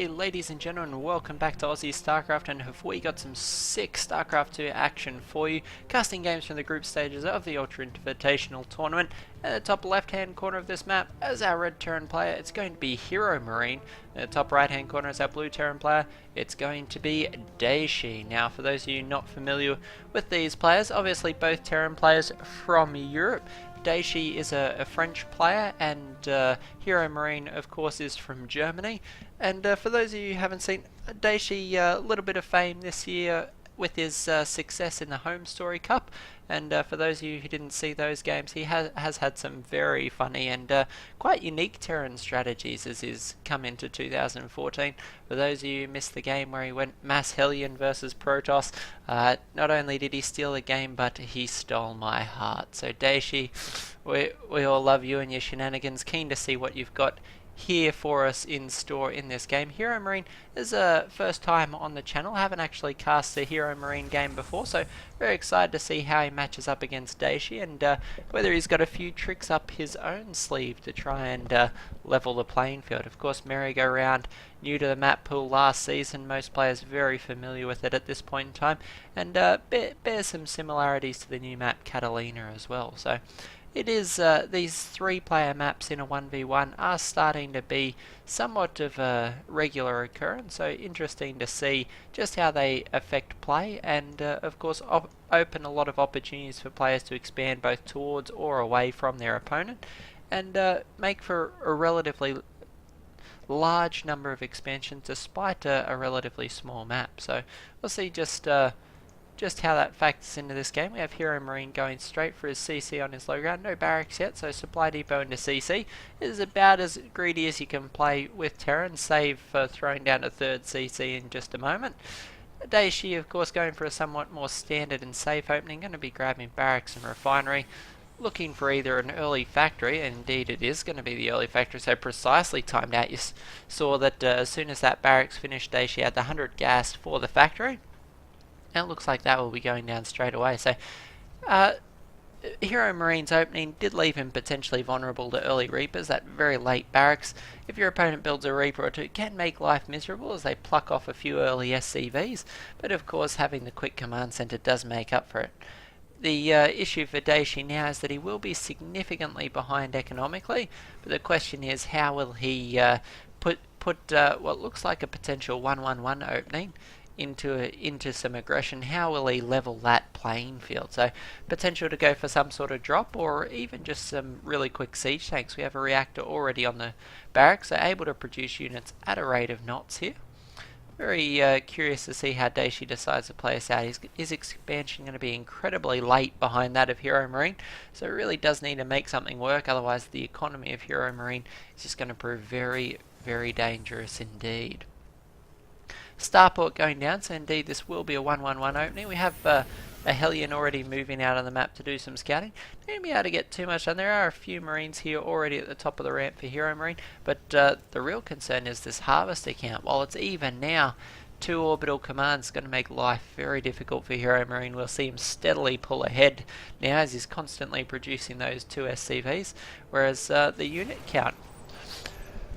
G'day ladies and gentlemen, welcome back to Aussie Starcraft, and have we got some sick Starcraft 2 action for you, casting games from the group stages of the Ultra Invitational tournament. At the top left hand corner of this map, as our red Terran player, it's going to be Heromarine. At the top right hand corner as our blue Terran player, it's going to be Dayshi. Now for those of you not familiar with these players, obviously both Terran players from Europe. Dayshi is a French player, and Heromarine, of course, is from Germany. And for those of you who haven't seen Dayshi, a little bit of fame this year with his success in the Home Story Cup. And for those of you who didn't see those games, he has had some very funny and quite unique Terran strategies as he's come into 2014. For those of you who missed the game where he went Mass Hellion versus Protoss, not only did he steal the game, but he stole my heart. So Dayshi, we all love you and your shenanigans. Keen to see what you've got here for us in store in this game. Heromarine is a first time on the channel. Haven't actually cast a Heromarine game before, so very excited to see how he matches up against Dayshi, and whether he's got a few tricks up his own sleeve to try and level the playing field. Of course, merry-go-round, new to the map pool last season, most players very familiar with it at this point in time, and bears some similarities to the new map Catalina as well. So it is, these 3-player maps in a 1v1 are starting to be somewhat of a regular occurrence, so interesting to see just how they affect play, and of course open a lot of opportunities for players to expand both towards or away from their opponent, and make for a relatively large number of expansions despite a relatively small map. So we'll see just how that factors into this game. We have Heromarine going straight for his CC on his low ground. No barracks yet, so supply depot into CC. It is about as greedy as you can play with Terran, save for throwing down a third CC in just a moment. Dayshi, of course, going for a somewhat more standard and safe opening, going to be grabbing barracks and refinery, looking for either an early factory, and indeed it is going to be the early factory, so precisely timed out. You saw that as soon as that barracks finished, Dayshi had the 100 gas for the factory. And it looks like that will be going down straight away. So Heromarines opening did leave him potentially vulnerable to early Reapers. That very late barracks, if your opponent builds a Reaper or two, can make life miserable as they pluck off a few early SCVs. But of course, having the quick command center does make up for it. The issue for Dayshi now is that he will be significantly behind economically, but the question is, how will he put what looks like a potential 1-1-1 opening into some aggression? How will he level that playing field? So potential to go for some sort of drop, or even just some really quick siege tanks. We have a reactor already on the barracks, so able to produce units at a rate of knots here. Very curious to see how Dayshi decides to play us out. His expansion going to be incredibly late behind that of Heromarine, so it really does need to make something work, otherwise the economy of Heromarine is just going to prove very, very dangerous indeed. Starport going down, so indeed this will be a 1-1-1 opening. We have a Hellion already moving out on the map to do some scouting. Not going to be able to get too much done. There are a few Marines here already at the top of the ramp for Heromarine, but the real concern is this harvester count. While it's even now, 2 orbital commands is going to make life very difficult for Heromarine. We'll see him steadily pull ahead now as he's constantly producing those 2 SCVs, whereas the unit count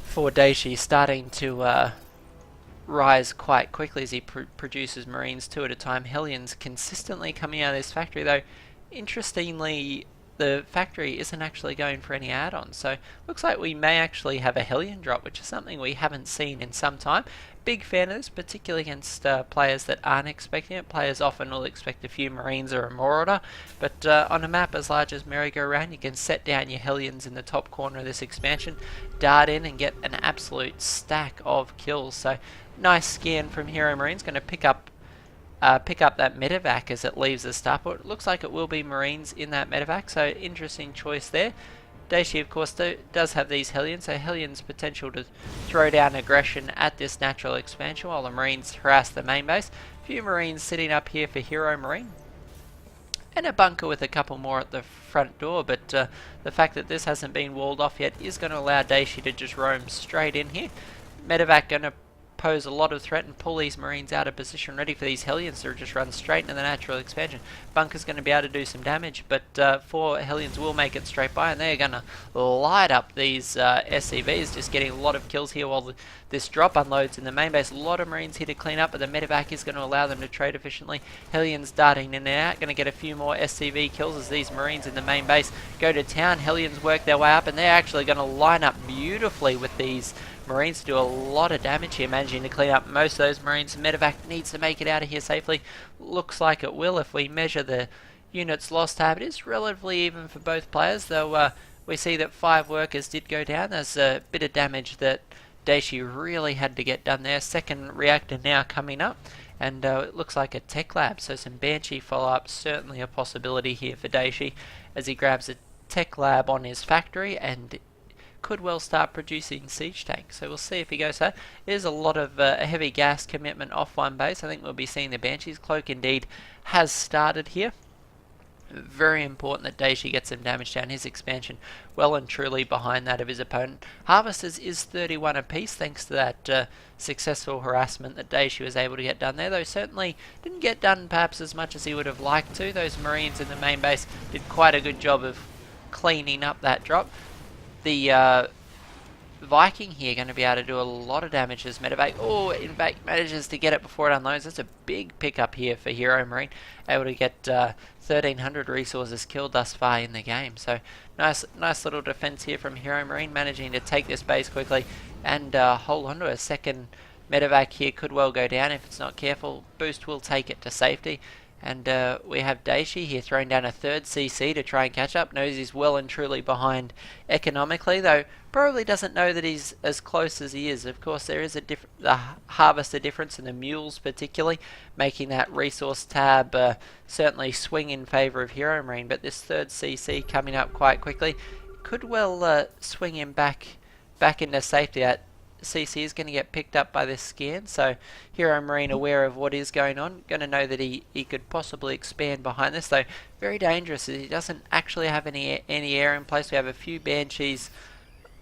for Dayshi is starting to rise quite quickly as he produces Marines 2 at a time. Hellions consistently coming out of this factory, though interestingly the factory isn't actually going for any add-ons, so looks like we may actually have a Hellion drop, which is something we haven't seen in some time. Big fan of this, particularly against players that aren't expecting it. Players often will expect a few Marines or a Marauder, but on a map as large as Merry-Go-Round, you can set down your Hellions in the top corner of this expansion, dart in and get an absolute stack of kills. So nice scan from Heromarine. Going to pick up that medevac as it leaves the starport. It looks like it will be Marines in that medevac, so interesting choice there. Dayshi, of course, does have these Hellions, so Hellions' potential to throw down aggression at this natural expansion while the Marines harass the main base. A few Marines sitting up here for Heromarine, and a bunker with a couple more at the front door, but the fact that this hasn't been walled off yet is going to allow Dayshi to just roam straight in here. Medevac going to pose a lot of threat and pull these Marines out of position, ready for these Hellions to just run straight into the natural expansion. Bunker's going to be able to do some damage, but 4 Hellions will make it straight by, and they're going to light up these SCVs, just getting a lot of kills here while this drop unloads in the main base. A lot of Marines here to clean up, but the medevac is going to allow them to trade efficiently. Hellions darting in and out, going to get a few more SCV kills as these Marines in the main base go to town. Hellions work their way up, and they're actually going to line up beautifully with these Marines to do a lot of damage here, managing to clean up most of those Marines. Medevac needs to make it out of here safely. Looks like it will if we measure the units lost tab. It is relatively even for both players, though we see that 5 workers did go down. There's a bit of damage that Dayshi really had to get done there. Second reactor now coming up, and it looks like a tech lab, so some Banshee follow-up, certainly a possibility here for Dayshi as he grabs a tech lab on his factory and could well start producing siege tanks. So we'll see if he goes that. There's a lot of heavy gas commitment off one base. I think we'll be seeing the Banshees. Cloak indeed has started here. Very important that Dayshi gets some damage down. His expansion well and truly behind that of his opponent. Harvesters is 31 apiece thanks to that successful harassment that Dayshi was able to get done there, though certainly didn't get done perhaps as much as he would have liked to. Those Marines in the main base did quite a good job of cleaning up that drop. The Viking here going to be able to do a lot of damage as medevac. Oh, in fact manages to get it before it unloads. That's a big pickup here for Heromarine, able to get 1300 resources killed thus far in the game. So nice little defense here from Heromarine, managing to take this base quickly and hold on to a second medevac here. Could well go down if it's not careful. Boost will take it to safety. And we have Dayshi here throwing down a third CC to try and catch up. Knows he's well and truly behind economically, though probably doesn't know that he's as close as he is. Of course, there is the harvester difference in the mules particularly, making that resource tab certainly swing in favour of Heromarine. But this third CC coming up quite quickly could well swing him back into safety. That CC is going to get picked up by this scan, so Heromarine, aware of what is going on, going to know that he could possibly expand behind this, though very dangerous as he doesn't actually have any air in place. We have a few Banshees,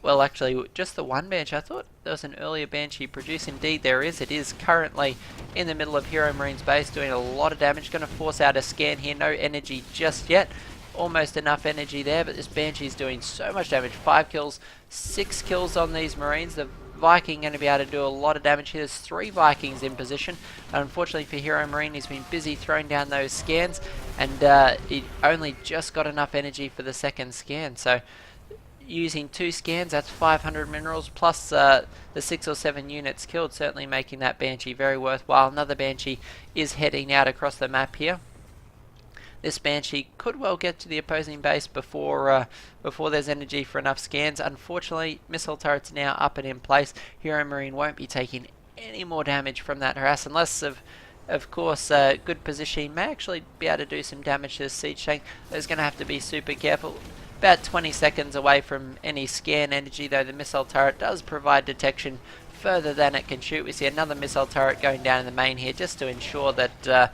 well actually just the one Banshee. I thought there was an earlier Banshee produced. Indeed there is. It is currently in the middle of Heromarine's base doing a lot of damage. Going to force out a scan here. No energy just yet. Almost enough energy there, but this Banshee is doing so much damage. 5 kills, 6 kills on these Marines. The Viking going to be able to do a lot of damage here. There's 3 Vikings in position. Unfortunately for Heromarine, he's been busy throwing down those scans, and he only just got enough energy for the second scan. So using 2 scans, that's 500 minerals plus the 6 or 7 units killed, certainly making that Banshee very worthwhile. Another Banshee is heading out across the map here. This Banshee could well get to the opposing base before there's energy for enough scans. Unfortunately, missile turrets now up and in place. Heromarine won't be taking any more damage from that harass, unless of course good positioning may actually be able to do some damage to the siege tank. There's going to have to be super careful. About 20 seconds away from any scan energy, though the missile turret does provide detection further than it can shoot. We see another missile turret going down in the main here just to ensure that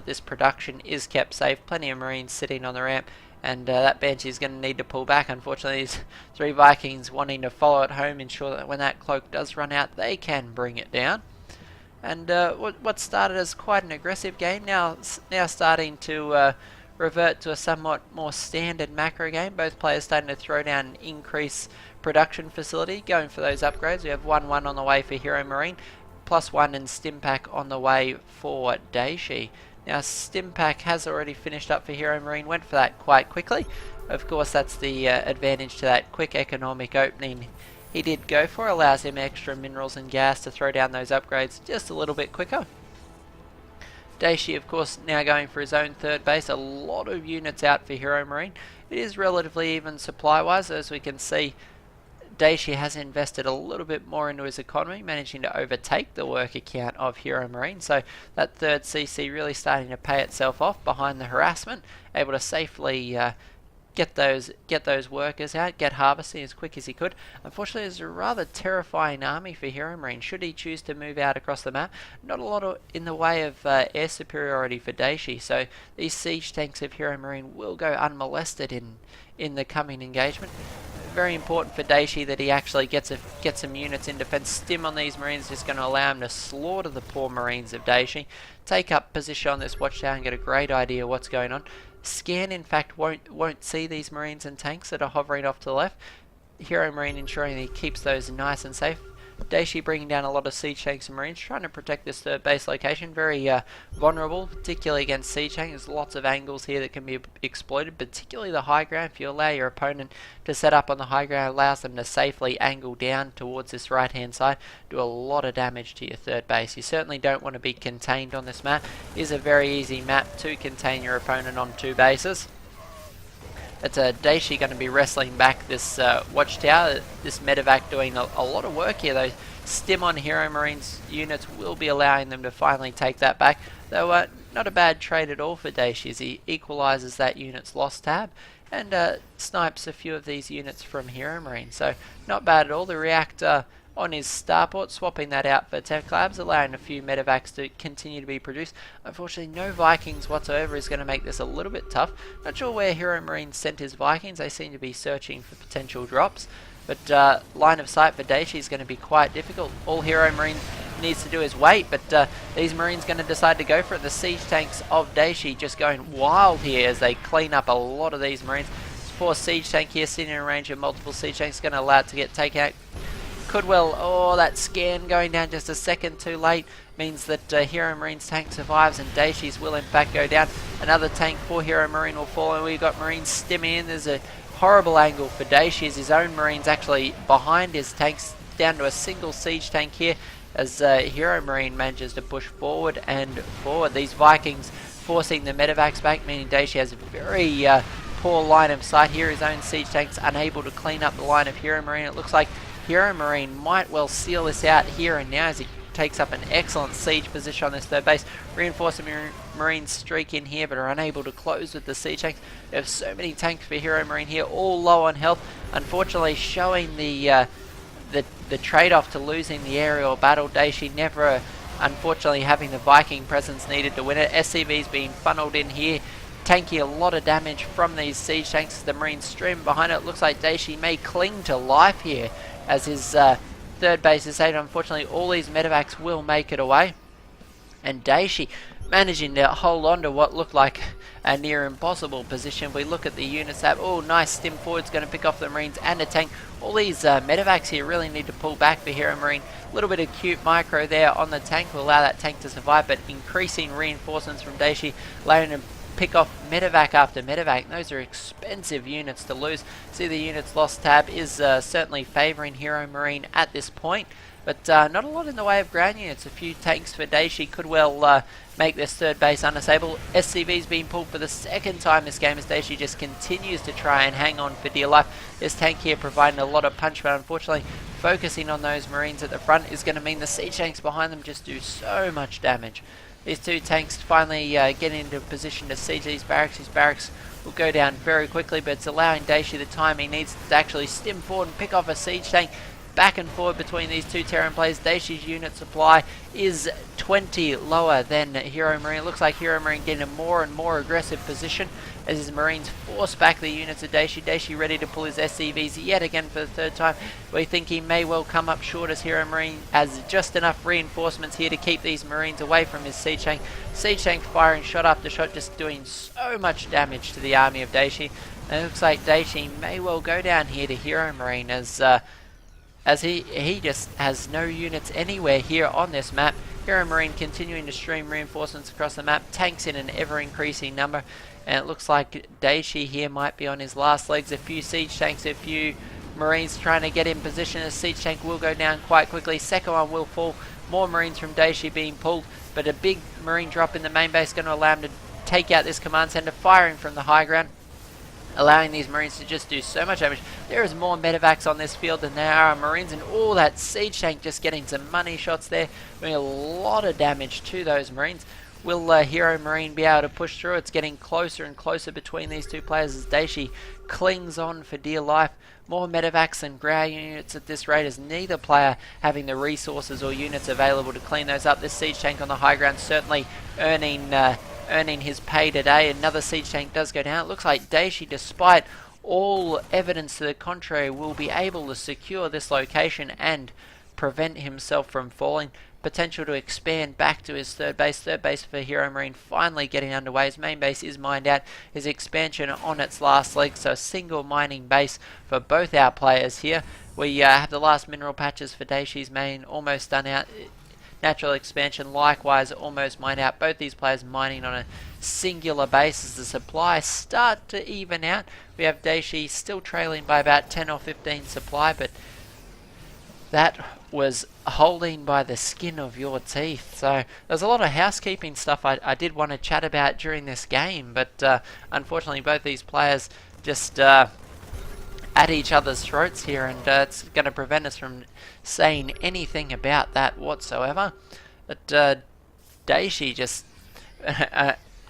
this production is kept safe. Plenty of Marines sitting on the ramp, and that Banshee is going to need to pull back. Unfortunately, these 3 Vikings wanting to follow it home, ensure that when that cloak does run out, they can bring it down. And what started as quite an aggressive game now starting to revert to a somewhat more standard macro game. Both players starting to throw down an increase production facility, going for those upgrades. We have 1-1 on the way for Heromarine. +1 and Stimpack on the way for Dayshi. Now Stimpack has already finished up for Heromarine, went for that quite quickly. Of course that's the advantage to that quick economic opening he did go for. Allows him extra minerals and gas to throw down those upgrades just a little bit quicker. Dayshi of course now going for his own third base. A lot of units out for Heromarine. It is relatively even supply wise, as we can see. Dayshi has invested a little bit more into his economy, managing to overtake the work account of Heromarine. So that third CC really starting to pay itself off behind the harassment, able to safely get those workers out, get harvesting as quick as he could. Unfortunately, there's a rather terrifying army for Heromarine should he choose to move out across the map. Not a lot in the way of air superiority for Dayshi, so these siege tanks of Heromarine will go unmolested in the coming engagement. very important for Dayshi that he actually gets some units in defense. Stim on these Marines just going to allow him to slaughter the poor Marines of Dayshi. Take up position on this watchtower and get a great idea what's going on. Scan, in fact, won't see these Marines and tanks that are hovering off to the left. Heromarine ensuring that he keeps those nice and safe. Dayshi bringing down a lot of siege tanks and marines, trying to protect this third base location. Very vulnerable, particularly against siege tanks. There's lots of angles here that can be exploited, particularly the high ground. If you allow your opponent to set up on the high ground, it allows them to safely angle down towards this right hand side, do a lot of damage to your third base. You certainly don't want to be contained on this map. It is a very easy map to contain your opponent on 2 bases. It's Dayshi going to be wrestling back this watchtower. This medevac doing a lot of work here though. Stim on Heromarines units will be allowing them to finally take that back. Though not a bad trade at all for Dayshi as he equalises that unit's loss tab and snipes a few of these units from Heromarine. So not bad at all. The reactor on his starport, swapping that out for tech labs, allowing a few medevacs to continue to be produced. Unfortunately, no Vikings whatsoever is going to make this a little bit tough. Not sure where Heromarine sent his Vikings. They seem to be searching for potential drops. But line of sight for Dayshi is going to be quite difficult. All Heromarine needs to do is wait, but these Marines going to decide to go for it. The siege tanks of Dayshi just going wild here as they clean up a lot of these Marines. This poor siege tank here sitting in range of multiple siege tanks, going to allow it to get taken out. Could well, oh, that scan going down just a second too late means that Heromarines tank survives and Dayshi's will in fact go down. Another tank for Heromarine will fall and we've got Marines stimming in. There's a horrible angle for Dayshi as his own Marines actually behind his tanks, down to a single siege tank here as Heromarine manages to push forward and forward. These Vikings forcing the medevacs back, meaning Dayshi has a very poor line of sight here. His own siege tanks unable to clean up the line of Heromarine. It looks like Heromarine might well seal this out here and now as he takes up an excellent siege position on this third base. Reinforcing Marines streak in here but are unable to close with the siege tanks. We have so many tanks for Heromarine here, all low on health. Unfortunately showing the trade-off to losing the aerial battle. Dayshi never unfortunately having the Viking presence needed to win it. SCV's being funneled in here, tanking a lot of damage from these siege tanks as the Marines stream behind it. It looks like Dayshi may cling to life here as his third base is saved. Unfortunately, all these medevacs will make it away. And Dayshi managing to hold on to what looked like a near impossible position. If we look at the units that, oh, nice stim forward's going to pick off the Marines and a tank. All these medevacs here really need to pull back for Heromarine. A little bit of cute micro there on the tank will allow that tank to survive, but increasing reinforcements from Dayshi, allowing him pick off medevac after medevac. Those are expensive units to lose. See, the units lost tab is certainly favouring Heromarine at this point, but not a lot in the way of ground units. A few tanks for Dayshi could well make this third base unassailable. SCV's been pulled for the second time this game as Dayshi just continues to try and hang on for dear life. This tank here providing a lot of punch, but unfortunately focusing on those Marines at the front is going to mean the siege tanks behind them just do so much damage. These two tanks finally get into a position to siege these barracks. These barracks will go down very quickly, but it's allowing Dayshi the time he needs to actually stim forward and pick off a siege tank. Back and forward between these two Terran players. Dayshi's unit supply is 20 lower than Heromarine. It looks like Heromarine getting a more and more aggressive position as his Marines force back the units of Dayshi. Dayshi ready to pull his SCVs yet again for the third time. We think he may well come up short as Heromarine has just enough reinforcements here to keep these Marines away from his siege tank. Siege tank firing shot after shot, just doing so much damage to the army of Dayshi. And it looks like Dayshi may well go down here to Heromarine as he just has no units anywhere here on this map. Heromarine continuing to stream reinforcements across the map, tanks in an ever-increasing number, and it looks like Dayshi here might be on his last legs. A few siege tanks, a few Marines trying to get in position. A siege tank will go down quite quickly. Second one will fall. More Marines from Dayshi being pulled, but a big Marine drop in the main base going to allow him to take out this command center, firing from the high ground, allowing these Marines to just do so much damage. There is more medevacs on this field than there are Marines, and all that siege tank just getting some money shots there, doing a lot of damage to those Marines. Will Heromarine be able to push through? It's getting closer and closer between these two players as Dayshi clings on for dear life. More medevacs and ground units at this rate as neither player having the resources or units available to clean those up. This siege tank on the high ground certainly earning his pay today. Another siege tank does go down. It looks like Dayshi, despite all evidence to the contrary, will be able to secure this location and prevent himself from falling. Potential to expand back to his third base. Third base for Heromarine finally getting underway. His main base is mined out. His expansion on its last leg, so a single mining base for both our players here. We have the last mineral patches for Dayshi's main almost done out. Natural expansion likewise almost mined out. Both these players mining on a singular base as the supplies start to even out. We have Dayshi still trailing by about 10 or 15 supply, but that was holding by the skin of your teeth. So there's a lot of housekeeping stuff I did want to chat about during this game, but unfortunately both these players just at each other's throats here, and it's going to prevent us from saying anything about that whatsoever. But Dayshi just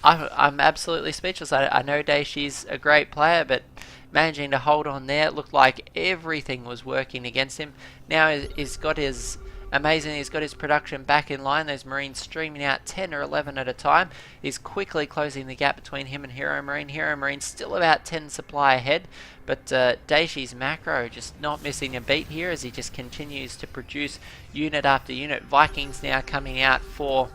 I'm absolutely speechless. I know Dayshi's a great player, but managing to hold on there, it looked like everything was working against him. Now he's got his production back in line. Those Marines streaming out 10 or 11 at a time. He's quickly closing the gap between him and Heromarine. Heromarine still about 10 supply ahead, but Dayshi's macro just not missing a beat here as he just continues to produce unit after unit. Vikings now coming out for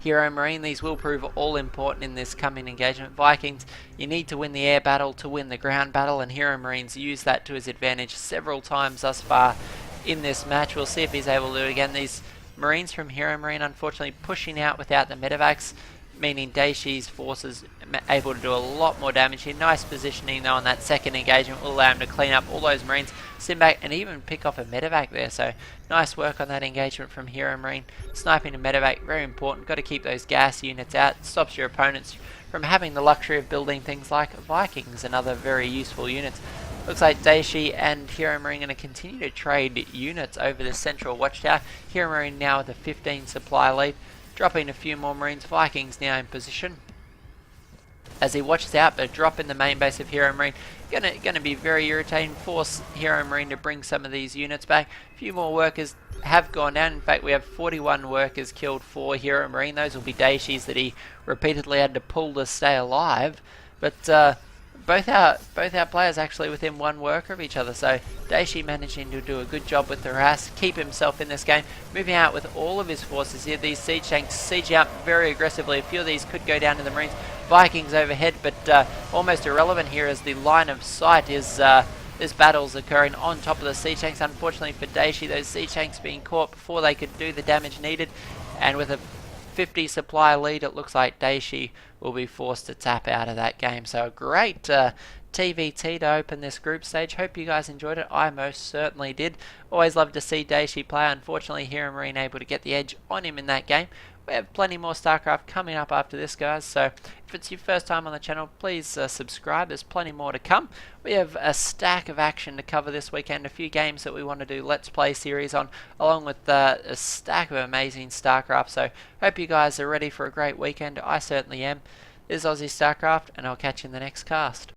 Heromarine. These will prove all important in this coming engagement. Vikings, you need to win the air battle to win the ground battle, and Heromarines use that to his advantage several times thus far in this match. We'll see if he's able to do it again. These Marines from Heromarine unfortunately pushing out without the medevacs, meaning Dayshi's forces able to do a lot more damage here. Nice positioning though on that second engagement will allow him to clean up all those Marines, sit back and even pick off a medevac there. So nice work on that engagement from Heromarine. Sniping a medevac, very important. Got to keep those gas units out. Stops your opponents from having the luxury of building things like Vikings and other very useful units. Looks like Dayshi and Heromarine going to continue to trade units over the central watchtower. Heromarine now with a 15 supply lead, dropping a few more Marines. Vikings now in position as he watches out, but a drop in the main base of Heromarine gonna be very irritating. Force Heromarine to bring some of these units back. A few more workers have gone down. In fact, we have 41 workers killed for Heromarine. Those will be Dayshi's that he repeatedly had to pull to stay alive. But both our players actually within one worker of each other, so Dayshi managing to do a good job with the harass, keep himself in this game, moving out with all of his forces here. These siege tanks siege out very aggressively. A few of these could go down to the Marines. Vikings overhead, but almost irrelevant here as the line of sight is this battle's occurring on top of the siege tanks. Unfortunately for Dayshi, those siege tanks being caught before they could do the damage needed, and with a 50 supply lead, it looks like Dayshi will be forced to tap out of that game. So a great TvT to open this group stage. Hope you guys enjoyed it. I most certainly did. Always love to see Dayshi play. Unfortunately, Heromarine able to get the edge on him in that game. We have plenty more StarCraft coming up after this, guys, so if it's your first time on the channel, please subscribe. There's plenty more to come. We have a stack of action to cover this weekend, a few games that we want to do Let's Play series on, along with a stack of amazing StarCraft, so hope you guys are ready for a great weekend. I certainly am. This is Aussie StarCraft, and I'll catch you in the next cast.